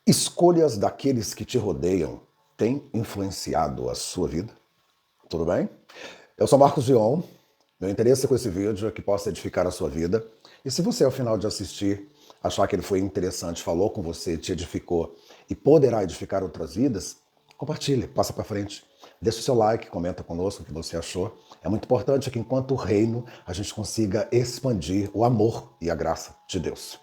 Escolhas daqueles que te rodeiam têm influenciado a sua vida? Tudo bem? Eu sou Marcos Gion. Meu interesse com esse vídeo é que possa edificar a sua vida. E se você, ao final de assistir, achar que ele foi interessante, falou com você, te edificou e poderá edificar outras vidas, compartilhe, passa para frente. Deixa o seu like, comenta conosco o que você achou. É muito importante que, enquanto reino, a gente consiga expandir o amor e a graça de Deus.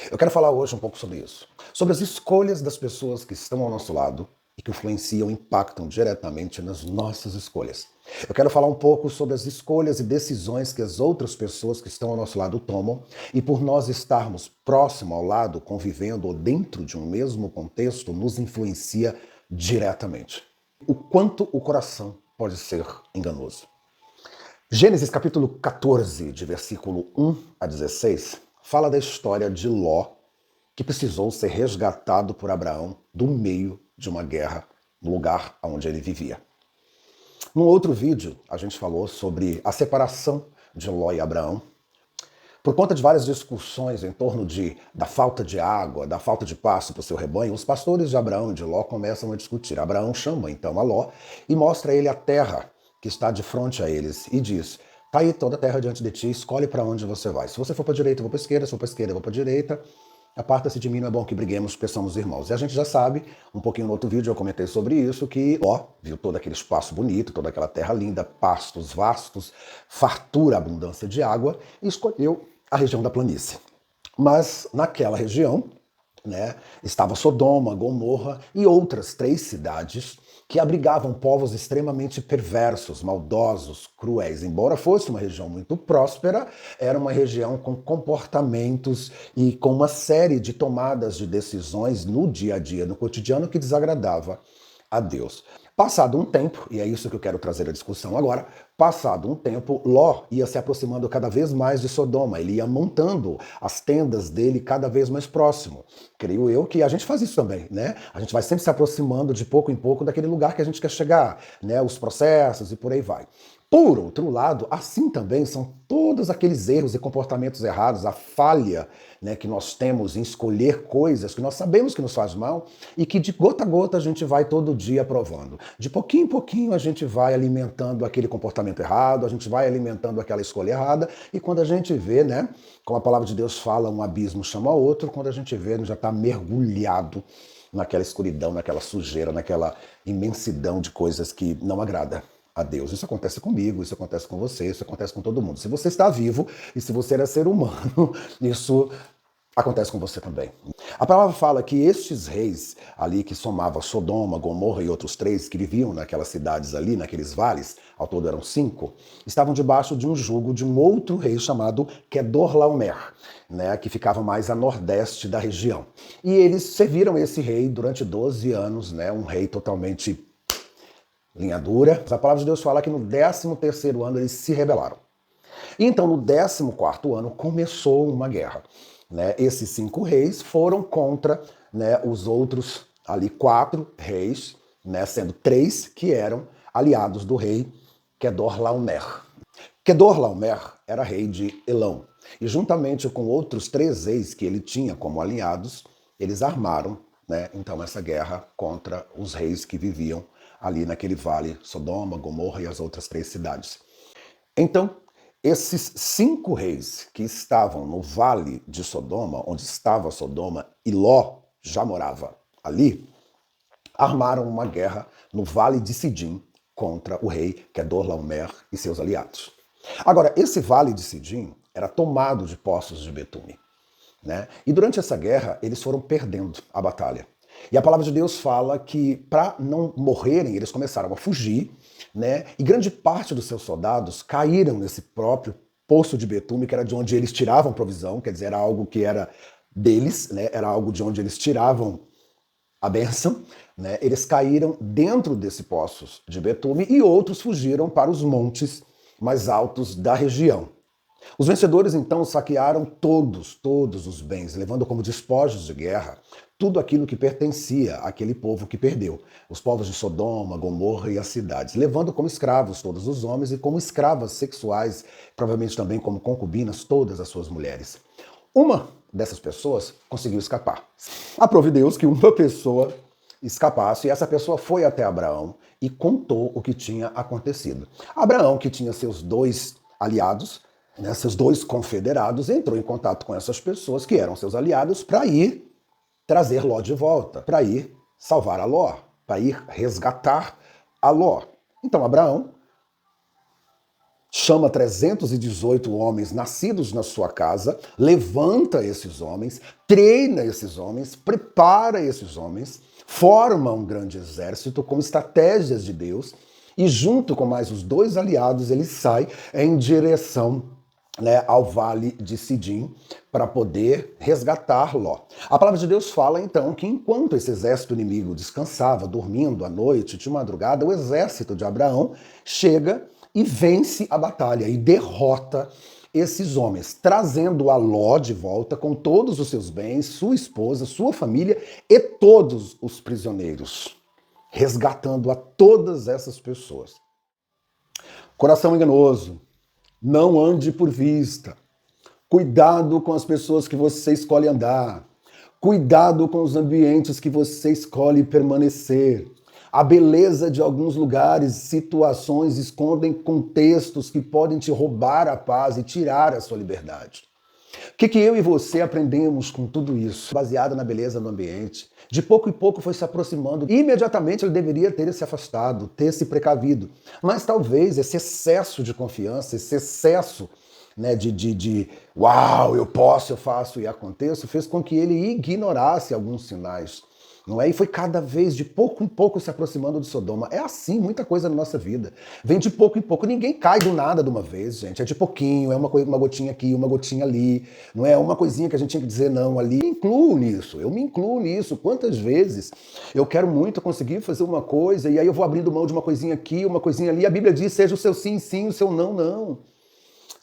Eu quero falar hoje um pouco sobre isso. Sobre as escolhas das pessoas que estão ao nosso lado e que influenciam, impactam diretamente nas nossas escolhas. Eu quero falar um pouco sobre as escolhas e decisões que as outras pessoas que estão ao nosso lado tomam e por nós estarmos próximo ao lado, convivendo ou dentro de um mesmo contexto, nos influencia diretamente. O quanto o coração pode ser enganoso. Gênesis capítulo 14, de versículo 1 a 16, fala da história de Ló, que precisou ser resgatado por Abraão do meio de uma guerra no lugar onde ele vivia. Num outro vídeo, a gente falou sobre a separação de Ló e Abraão. Por conta de várias discussões em torno da falta de água, da falta de pasto para o seu rebanho, os pastores de Abraão e de Ló começam a discutir. Abraão chama então a Ló e mostra a ele a terra que está de frente a eles e diz: tá aí toda a terra diante de ti, escolhe para onde você vai. Se você for para a direita, eu vou para a esquerda, se for para a esquerda, eu vou para a direita. Aparta-se de mim, não é bom que briguemos, porque somos irmãos. E a gente já sabe, um pouquinho no outro vídeo eu comentei sobre isso, que Ló viu todo aquele espaço bonito, toda aquela terra linda, pastos vastos, fartura, abundância de água, e escolheu a região da planície. Mas naquela região, estava Sodoma, Gomorra e outras 3 cidades que abrigavam povos extremamente perversos, maldosos, cruéis. Embora fosse uma região muito próspera, era uma região com comportamentos e com uma série de tomadas de decisões no dia a dia, no cotidiano, que desagradava a Deus. Passado um tempo, e é isso que eu quero trazer à discussão agora, passado um tempo, Ló ia se aproximando cada vez mais de Sodoma, ele ia montando as tendas dele cada vez mais próximo. Creio eu que a gente faz isso também, né? A gente vai sempre se aproximando de pouco em pouco daquele lugar que a gente quer chegar, né? Os processos e por aí vai. Por outro lado, assim também são todos aqueles erros e comportamentos errados, a falha, que nós temos em escolher coisas que nós sabemos que nos faz mal e que de gota a gota a gente vai todo dia provando. De pouquinho em pouquinho a gente vai alimentando aquele comportamento errado, a gente vai alimentando aquela escolha errada e quando a gente vê, como a palavra de Deus fala, um abismo chama outro, quando a gente vê, a gente já está mergulhado naquela escuridão, naquela sujeira, naquela imensidão de coisas que não agrada a Deus. Isso acontece comigo, isso acontece com você, isso acontece com todo mundo. Se você está vivo e se você era ser humano, isso acontece com você também. A palavra fala que estes reis ali que somavam Sodoma, Gomorra e outros 3 que viviam naquelas cidades ali, naqueles vales, ao todo eram 5, estavam debaixo de um jugo de um outro rei chamado Quedorlaomer, que ficava mais a nordeste da região. E eles serviram esse rei durante 12 anos, um rei totalmente linha dura. A palavra de Deus fala que no 13º ano eles se rebelaram. E então no 14º ano começou uma guerra. Esses 5 reis foram contra os outros ali 4 reis, sendo 3 que eram aliados do rei Quedorlaomer. Quedorlaomer era rei de Elão. E juntamente com outros 3 reis que ele tinha como aliados, eles armaram então essa guerra contra os reis que viviam ali naquele vale, Sodoma, Gomorra e as outras 3 cidades. Então, esses 5 reis que estavam no vale de Sodoma, onde estava Sodoma, e Ló já morava ali, armaram uma guerra no vale de Sidim contra o rei Quedorlaomer e seus aliados. Agora, esse vale de Sidim era tomado de poços de betume. E durante essa guerra, eles foram perdendo a batalha. E a palavra de Deus fala que, para não morrerem, eles começaram a fugir, e grande parte dos seus soldados caíram nesse próprio poço de betume, que era de onde eles tiravam provisão, quer dizer, era algo que era deles, era algo de onde eles tiravam a bênção. Eles caíram dentro desse poço de betume e outros fugiram para os montes mais altos da região. Os vencedores então saquearam todos os bens, levando como despojos de guerra tudo aquilo que pertencia àquele povo que perdeu, os povos de Sodoma, Gomorra e as cidades, levando como escravos todos os homens e como escravas sexuais, provavelmente também como concubinas, todas as suas mulheres. Uma dessas pessoas conseguiu escapar. Aprove Deus que uma pessoa escapasse, e essa pessoa foi até Abraão e contou o que tinha acontecido. Abraão, que tinha seus 2 aliados, né, seus 2 confederados, entrou em contato com essas pessoas que eram seus aliados para ir trazer Ló de volta, para ir salvar a Ló, para ir resgatar a Ló. Então Abraão chama 318 homens nascidos na sua casa, levanta esses homens, treina esses homens, prepara esses homens, forma um grande exército com estratégias de Deus e junto com mais os 2 aliados ele sai em direção, né, ao vale de Sidim para poder resgatar Ló. A palavra de Deus fala então que enquanto esse exército inimigo descansava, dormindo à noite, de madrugada, o exército de Abraão chega e vence a batalha e derrota esses homens, trazendo a Ló de volta com todos os seus bens, sua esposa, sua família e todos os prisioneiros, resgatando a todas essas pessoas. Coração enganoso, não ande por vista. Cuidado com as pessoas que você escolhe andar. Cuidado com os ambientes que você escolhe permanecer. A beleza de alguns lugares, situações escondem contextos que podem te roubar a paz e tirar a sua liberdade. O que eu e você aprendemos com tudo isso? Baseado na beleza do ambiente. De pouco em pouco foi se aproximando. Imediatamente ele deveria ter se afastado, ter se precavido. Mas talvez esse excesso de confiança, esse excesso, né, de uau, eu posso, eu faço e aconteço, fez com que ele ignorasse alguns sinais. Não é? E foi cada vez, de pouco em pouco, se aproximando de Sodoma. É assim muita coisa na nossa vida. Vem de pouco em pouco. Ninguém cai do nada de uma vez, gente. É de pouquinho, é uma gotinha aqui, uma gotinha ali. Não é uma coisinha que a gente tinha que dizer não ali. Eu me incluo nisso. Quantas vezes eu quero muito conseguir fazer uma coisa e aí eu vou abrindo mão de uma coisinha aqui, uma coisinha ali. A Bíblia diz, seja o seu sim, sim, o seu não, não.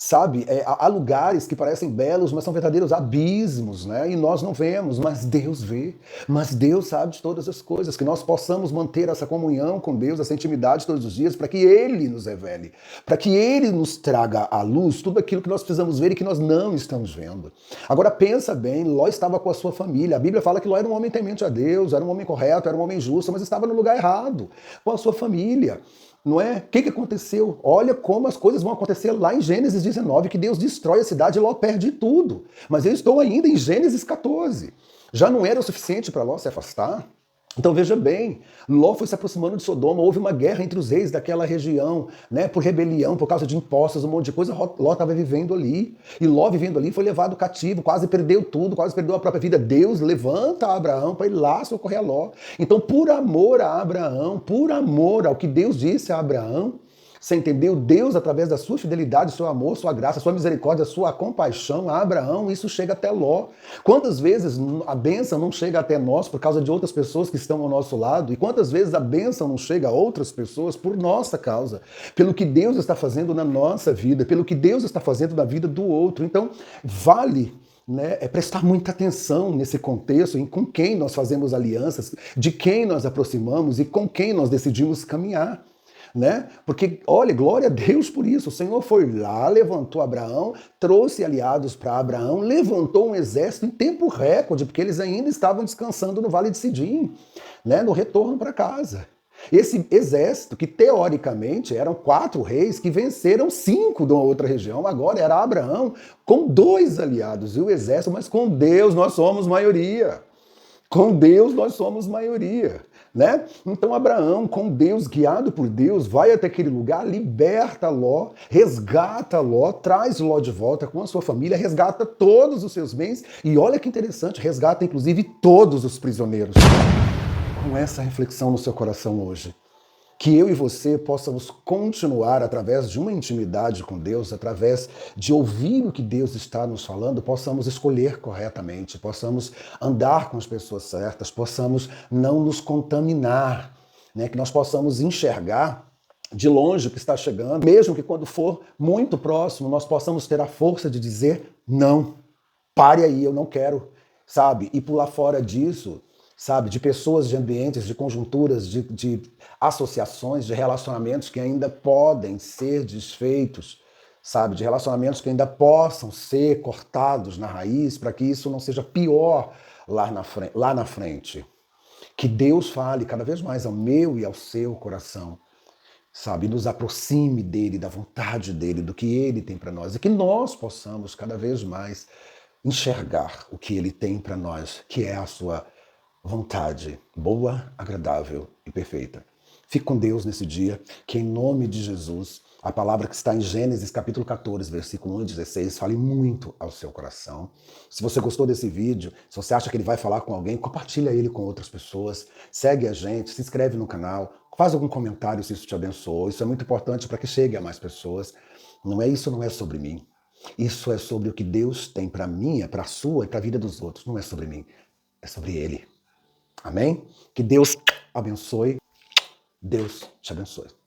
Sabe, há lugares que parecem belos, mas são verdadeiros abismos, né? E nós não vemos, mas Deus vê. Mas Deus sabe de todas as coisas, que nós possamos manter essa comunhão com Deus, essa intimidade todos os dias, para que Ele nos revele, para que Ele nos traga à luz tudo aquilo que nós precisamos ver e que nós não estamos vendo. Agora pensa bem, Ló estava com a sua família. A Bíblia fala que Ló era um homem temente a Deus, era um homem correto, era um homem justo, mas estava no lugar errado, com a sua família. Não é? O que aconteceu? Olha como as coisas vão acontecer lá em Gênesis 19, que Deus destrói a cidade e Ló perde tudo. Mas eu estou ainda em Gênesis 14. Já não era o suficiente para Ló se afastar? Então veja bem, Ló foi se aproximando de Sodoma, houve uma guerra entre os reis daquela região, né, por rebelião, por causa de impostos, um monte de coisa. Ló estava vivendo ali, e Ló vivendo ali foi levado cativo, quase perdeu tudo, quase perdeu a própria vida. Deus levanta Abraão para ir lá socorrer a Ló. Então, por amor a Abraão, por amor ao que Deus disse a Abraão, você entendeu? Deus, através da sua fidelidade, seu amor, sua graça, sua misericórdia, sua compaixão a Abraão, isso chega até Ló. Quantas vezes a bênção não chega até nós por causa de outras pessoas que estão ao nosso lado? E quantas vezes a bênção não chega a outras pessoas por nossa causa? Pelo que Deus está fazendo na nossa vida, pelo que Deus está fazendo na vida do outro. Então, vale, né, prestar muita atenção nesse contexto, em com quem nós fazemos alianças, de quem nós aproximamos e com quem nós decidimos caminhar. Né? Porque, olha, glória a Deus por isso. O Senhor foi lá, levantou Abraão, trouxe aliados para Abraão, levantou um exército em tempo recorde, porque eles ainda estavam descansando no Vale de Sidim, né? No retorno para casa. Esse exército, que teoricamente eram 4 reis que venceram 5 de uma outra região, agora era Abraão com 2 aliados e o exército, mas com Deus nós somos maioria. Com Deus nós somos maioria, né? Então Abraão, com Deus, guiado por Deus, vai até aquele lugar, liberta Ló, resgata Ló, traz Ló de volta com a sua família, resgata todos os seus bens e olha que interessante, resgata inclusive todos os prisioneiros. Com essa reflexão no seu coração hoje, que eu e você possamos continuar através de uma intimidade com Deus, através de ouvir o que Deus está nos falando, possamos escolher corretamente, possamos andar com as pessoas certas, possamos não nos contaminar, né? Que nós possamos enxergar de longe o que está chegando, mesmo que quando for muito próximo, nós possamos ter a força de dizer não, pare aí, eu não quero, sabe? E pular fora disso, sabe, de pessoas, de ambientes, de conjunturas, de associações, de relacionamentos que ainda podem ser desfeitos, sabe? De relacionamentos que ainda possam ser cortados na raiz para que isso não seja pior lá na frente. Que Deus fale cada vez mais ao meu e ao seu coração, sabe? Nos aproxime dele, da vontade dele, do que ele tem para nós. E que nós possamos cada vez mais enxergar o que ele tem para nós, que é a sua vontade boa, agradável e perfeita. Fique com Deus nesse dia, que em nome de Jesus, a palavra que está em Gênesis capítulo 14, versículo 1 e 16, fale muito ao seu coração. Se você gostou desse vídeo, se você acha que ele vai falar com alguém, compartilha ele com outras pessoas, segue a gente, se inscreve no canal, faz algum comentário se isso te abençoou. Isso é muito importante para que chegue a mais pessoas. Isso não é sobre mim. Isso é sobre o que Deus tem para mim, para a sua e para a vida dos outros. Não é sobre mim, é sobre Ele. Amém? Que Deus abençoe. Deus te abençoe.